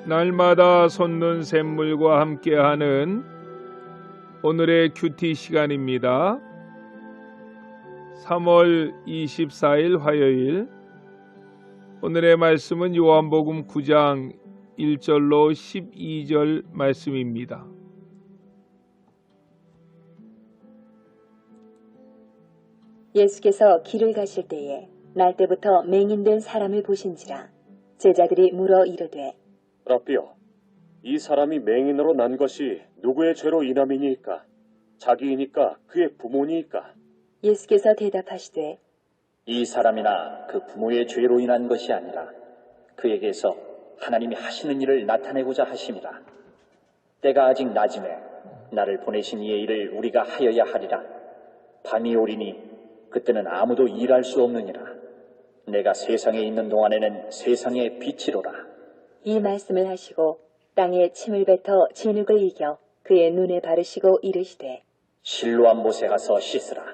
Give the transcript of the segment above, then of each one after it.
날마다 솟는 샘물과 함께하는 오늘의 큐티 시간입니다. 3월 24일 화요일, 오늘의 말씀은 요한복음 9장 1절로 12절 말씀입니다. 예수께서 길을 가실 때에 날 때부터 맹인된 사람을 보신지라. 제자들이 물어 이르되, 라삐여, 이 사람이 맹인으로 난 것이 누구의 죄로 인함이니까? 자기이니까 그의 부모니까? 예수께서 대답하시되, 이 사람이나 그 부모의 죄로 인한 것이 아니라 그에게서 하나님이 하시는 일을 나타내고자 하심이라. 때가 아직 낮음에 나를 보내신 이의 일을 우리가 하여야 하리라. 밤이 오리니 그때는 아무도 일할 수 없느니라. 내가 세상에 있는 동안에는 세상의 빛이로라. 이 말씀을 하시고 땅에 침을 뱉어 진흙을 이겨 그의 눈에 바르시고 이르시되, 실로암 못에 가서 씻으라.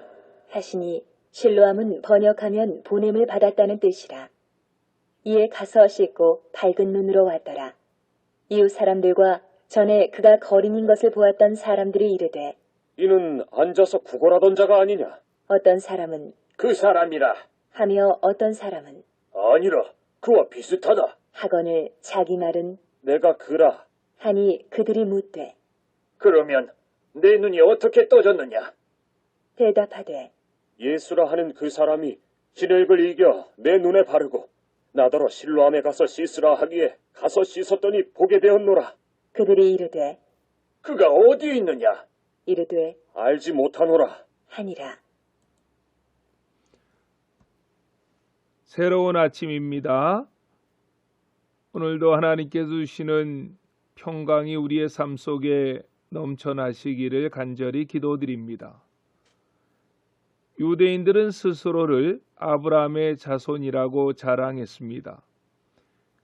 하시니 실로암은 번역하면 보냄을 받았다는 뜻이라. 이에 가서 씻고 밝은 눈으로 왔더라. 이웃 사람들과 전에 그가 거린인 것을 보았던 사람들이 이르되, 이는 앉아서 구걸하던 자가 아니냐? 어떤 사람은 그 사람이라. 하며 어떤 사람은 아니라 그와 비슷하다. 하거늘 자기 말은 내가 그라. 하니 그들이 묻되, 그러면 내 눈이 어떻게 떠졌느냐? 대답하되, 예수라 하는 그 사람이 진흙을 이겨 내 눈에 바르고 나더러 실로암에 가서 씻으라 하기에 가서 씻었더니 보게 되었노라. 그들이 이르되, 그가 어디 있느냐? 이르되 알지 못하노라. 하니라. 새로운 아침입니다. 오늘도 하나님께서 주시는 평강이 우리의 삶 속에 넘쳐나시기를 간절히 기도드립니다. 유대인들은 스스로를 아브라함의 자손이라고 자랑했습니다.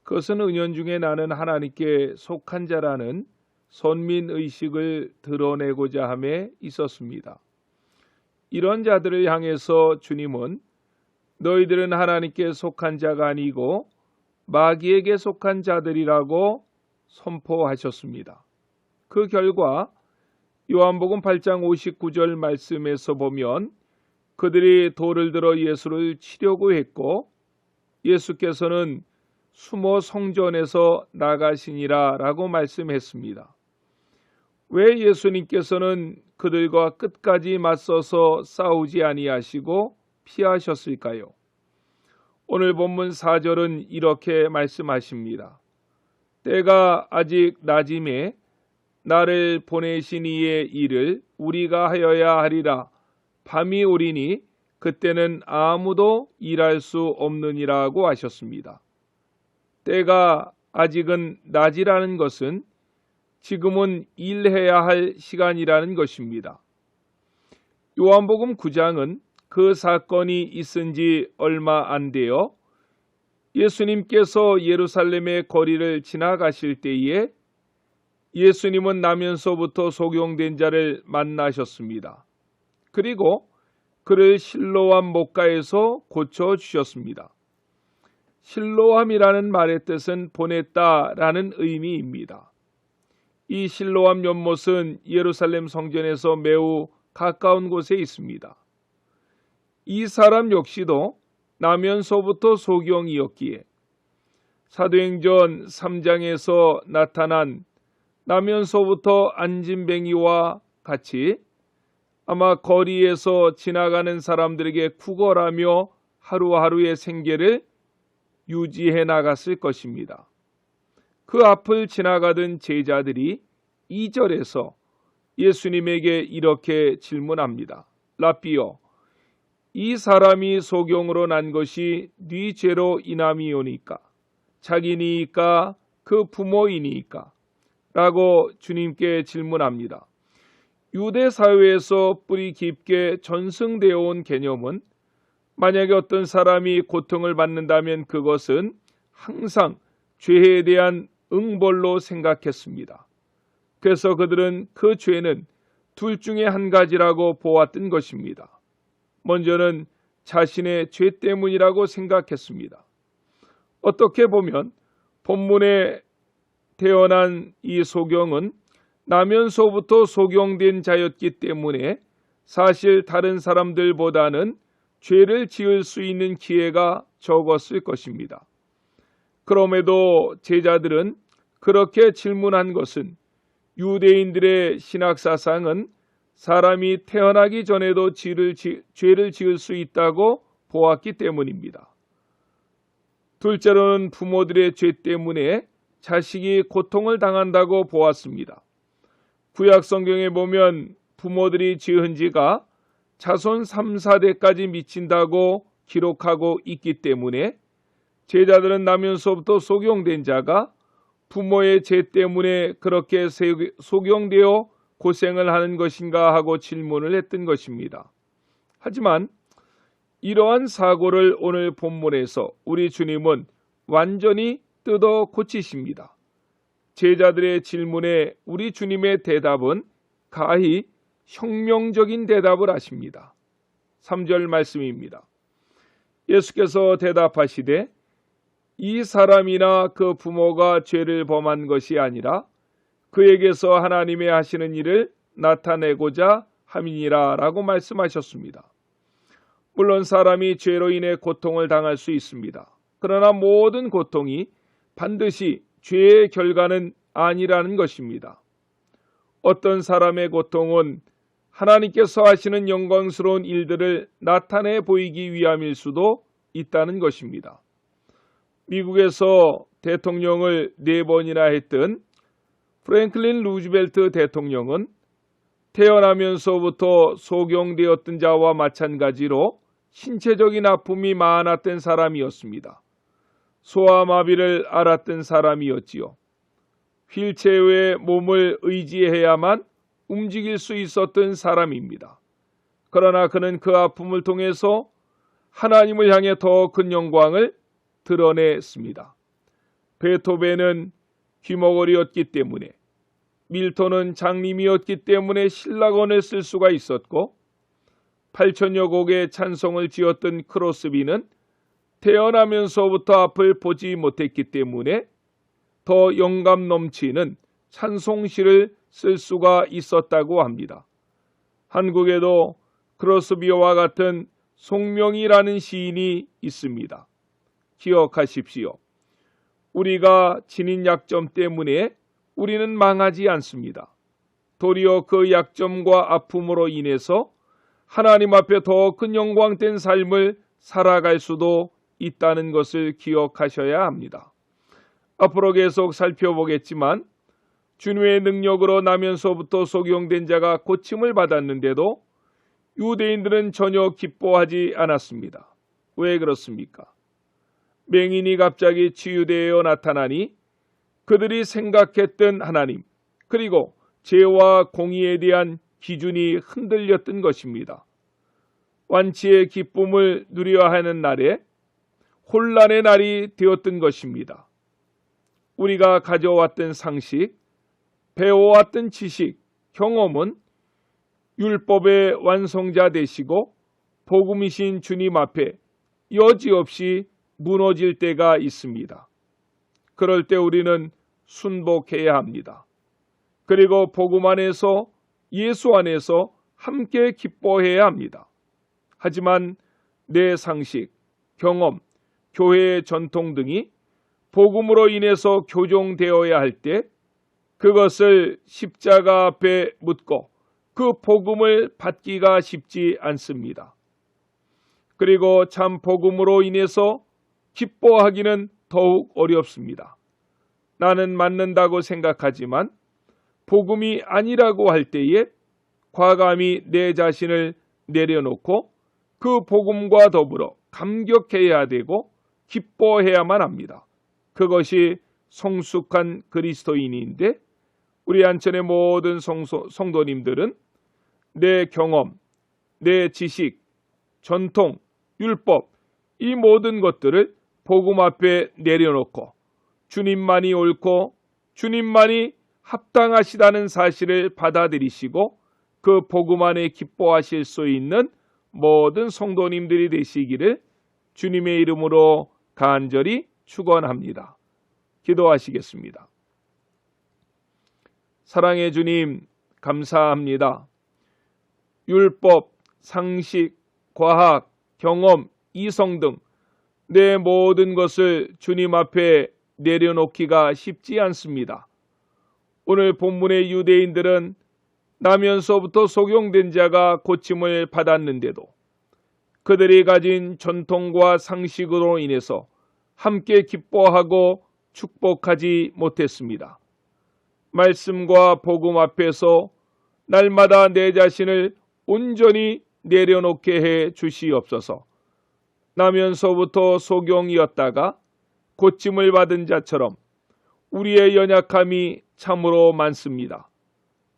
그것은 은연중에 나는 하나님께 속한 자라는 선민의식을 드러내고자 함에 있었습니다. 이런 자들을 향해서 주님은 너희들은 하나님께 속한 자가 아니고 마귀에게 속한 자들이라고 선포하셨습니다. 그 결과 요한복음 8장 59절 말씀에서 보면 그들이 돌을 들어 예수를 치려고 했고 예수께서는 숨어 성전에서 나가시니라 라고 말씀했습니다. 왜 예수님께서는 그들과 끝까지 맞서서 싸우지 아니하시고 피하셨을까요? 오늘 본문 4절은 이렇게 말씀하십니다. 때가 아직 낮음에 나를 보내신 이의 일을 우리가 하여야 하리라. 밤이 오리니 그때는 아무도 일할 수 없느니라고 하셨습니다. 때가 아직은 낮이라는 것은 지금은 일해야 할 시간이라는 것입니다. 요한복음 9장은 그 사건이 있은 지 얼마 안 되어 예수님께서 예루살렘의 거리를 지나가실 때에 예수님은 나면서부터 소경된 자를 만나셨습니다. 그리고 그를 실로암 못가에서 고쳐주셨습니다. 실로암이라는 말의 뜻은 보냈다라는 의미입니다. 이 실로암 연못은 예루살렘 성전에서 매우 가까운 곳에 있습니다. 이 사람 역시도 나면서부터 소경이었기에 사도행전 3장에서 나타난 나면서부터 안진뱅이와 같이 아마 거리에서 지나가는 사람들에게 구걸하며 하루하루의 생계를 유지해 나갔을 것입니다. 그 앞을 지나가던 제자들이 2절에서 예수님에게 이렇게 질문합니다. 라삐여, 이 사람이 소경으로 난 것이 네 죄로 인함이오니까? 자기니까 그 부모이니까? 라고 주님께 질문합니다. 유대 사회에서 뿌리 깊게 전승되어 온 개념은 만약에 어떤 사람이 고통을 받는다면 그것은 항상 죄에 대한 응벌로 생각했습니다. 그래서 그들은 그 죄는 둘 중에 한 가지라고 보았던 것입니다. 먼저는 자신의 죄 때문이라고 생각했습니다. 어떻게 보면 본문의 태어난 이 소경은 나면서부터 소경된 자였기 때문에 사실 다른 사람들보다는 죄를 지을 수 있는 기회가 적었을 것입니다. 그럼에도 제자들은 그렇게 질문한 것은 유대인들의 신학사상은 사람이 태어나기 전에도 죄를 지을 수 있다고 보았기 때문입니다. 둘째로는 부모들의 죄 때문에 자식이 고통을 당한다고 보았습니다. 구약 성경에 보면 부모들이 지은 지가 자손 3, 4대까지 미친다고 기록하고 있기 때문에 제자들은 나면서부터 소경된 자가 부모의 죄 때문에 그렇게 소경되어 고생을 하는 것인가 하고 질문을 했던 것입니다. 하지만 이러한 사고를 오늘 본문에서 우리 주님은 완전히 뜯어 고치십니다. 제자들의 질문에 우리 주님의 대답은 가히 혁명적인 대답을 하십니다. 3절 말씀입니다. 예수께서 대답하시되 이 사람이나 그 부모가 죄를 범한 것이 아니라 그에게서 하나님의 하시는 일을 나타내고자 함이니라 라고 말씀하셨습니다. 물론 사람이 죄로 인해 고통을 당할 수 있습니다. 그러나 모든 고통이 반드시 죄의 결과는 아니라는 것입니다. 어떤 사람의 고통은 하나님께서 하시는 영광스러운 일들을 나타내 보이기 위함일 수도 있다는 것입니다. 미국에서 대통령을 4번이나 했던 프랭클린 루즈벨트 대통령은 태어나면서부터 소경되었던 자와 마찬가지로 신체적인 아픔이 많았던 사람이었습니다. 소아마비를 앓았던 사람이었지요. 휠체어에 몸을 의지해야만 움직일 수 있었던 사람입니다. 그러나 그는 그 아픔을 통해서 하나님을 향해 더 큰 영광을 드러냈습니다. 베토벤은 귀머거리였기 때문에, 밀턴은 장님이었기 때문에 신락원을 쓸 수가 있었고 8천여 곡의 찬송을 지었던 크로스비는 태어나면서부터 앞을 보지 못했기 때문에 더 영감 넘치는 찬송시를 쓸 수가 있었다고 합니다. 한국에도 크로스비와 같은 송명이라는 시인이 있습니다. 기억하십시오. 우리가 지닌 약점 때문에 우리는 망하지 않습니다. 도리어 그 약점과 아픔으로 인해서 하나님 앞에 더 큰 영광된 삶을 살아갈 수도 있다는 것을 기억하셔야 합니다. 앞으로 계속 살펴보겠지만 주님의 능력으로 나면서부터 소경된 자가 고침을 받았는데도 유대인들은 전혀 기뻐하지 않았습니다. 왜 그렇습니까? 맹인이 갑자기 치유되어 나타나니 그들이 생각했던 하나님, 그리고 죄와 공의에 대한 기준이 흔들렸던 것입니다. 완치의 기쁨을 누려야 하는 날에 혼란의 날이 되었던 것입니다. 우리가 가져왔던 상식, 배워왔던 지식, 경험은 율법의 완성자 되시고 복음이신 주님 앞에 여지없이 무너질 때가 있습니다. 그럴 때 우리는 순복해야 합니다. 그리고 복음 안에서, 예수 안에서 함께 기뻐해야 합니다. 하지만 내 상식, 경험, 교회의 전통 등이 복음으로 인해서 교정되어야 할 때 그것을 십자가 앞에 묻고 그 복음을 받기가 쉽지 않습니다. 그리고 참 복음으로 인해서 기뻐하기는 더욱 어렵습니다. 나는 맞는다고 생각하지만 복음이 아니라고 할 때에 과감히 내 자신을 내려놓고 그 복음과 더불어 감격해야 되고 기뻐해야만 합니다. 그것이 성숙한 그리스도인인데 우리 안천의 모든 성도님들은 내 경험, 내 지식, 전통, 율법 이 모든 것들을 복음 앞에 내려놓고 주님만이 옳고 주님만이 합당하시다는 사실을 받아들이시고 그 복음 안에 기뻐하실 수 있는 모든 성도님들이 되시기를 주님의 이름으로 간절히 축원합니다. 기도하시겠습니다. 사랑의 주님, 감사합니다. 율법, 상식, 과학, 경험, 이성 등 내 모든 것을 주님 앞에 내려놓기가 쉽지 않습니다. 오늘 본문의 유대인들은 나면서부터 속용된 자가 고침을 받았는데도 그들이 가진 전통과 상식으로 인해서 함께 기뻐하고 축복하지 못했습니다. 말씀과 복음 앞에서 날마다 내 자신을 온전히 내려놓게 해 주시옵소서. 나면서부터 소경이었다가 고침을 받은 자처럼 우리의 연약함이 참으로 많습니다.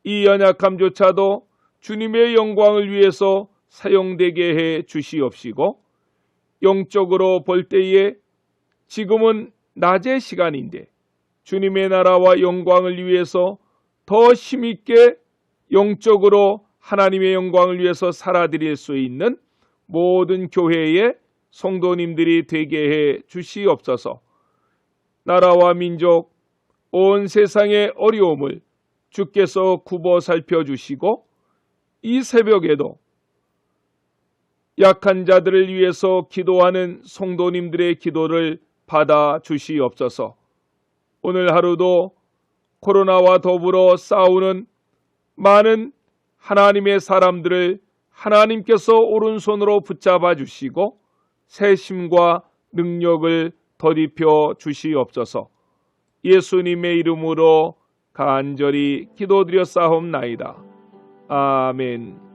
이 연약함조차도 주님의 영광을 위해서 사용되게 해 주시옵시고, 영적으로 볼 때에 지금은 낮의 시간인데 주님의 나라와 영광을 위해서 더 힘있게 영적으로 하나님의 영광을 위해서 살아드릴 수 있는 모든 교회의 성도님들이 되게 해 주시옵소서. 나라와 민족, 온 세상의 어려움을 주께서 굽어 살펴주시고 이 새벽에도 약한 자들을 위해서 기도하는 성도님들의 기도를 받아 주시옵소서. 오늘 하루도 코로나와 더불어 싸우는 많은 하나님의 사람들을 하나님께서 오른손으로 붙잡아 주시고 새 힘과 능력을 더입혀 주시옵소서. 예수님의 이름으로 간절히 기도드렸사옵나이다. 아멘.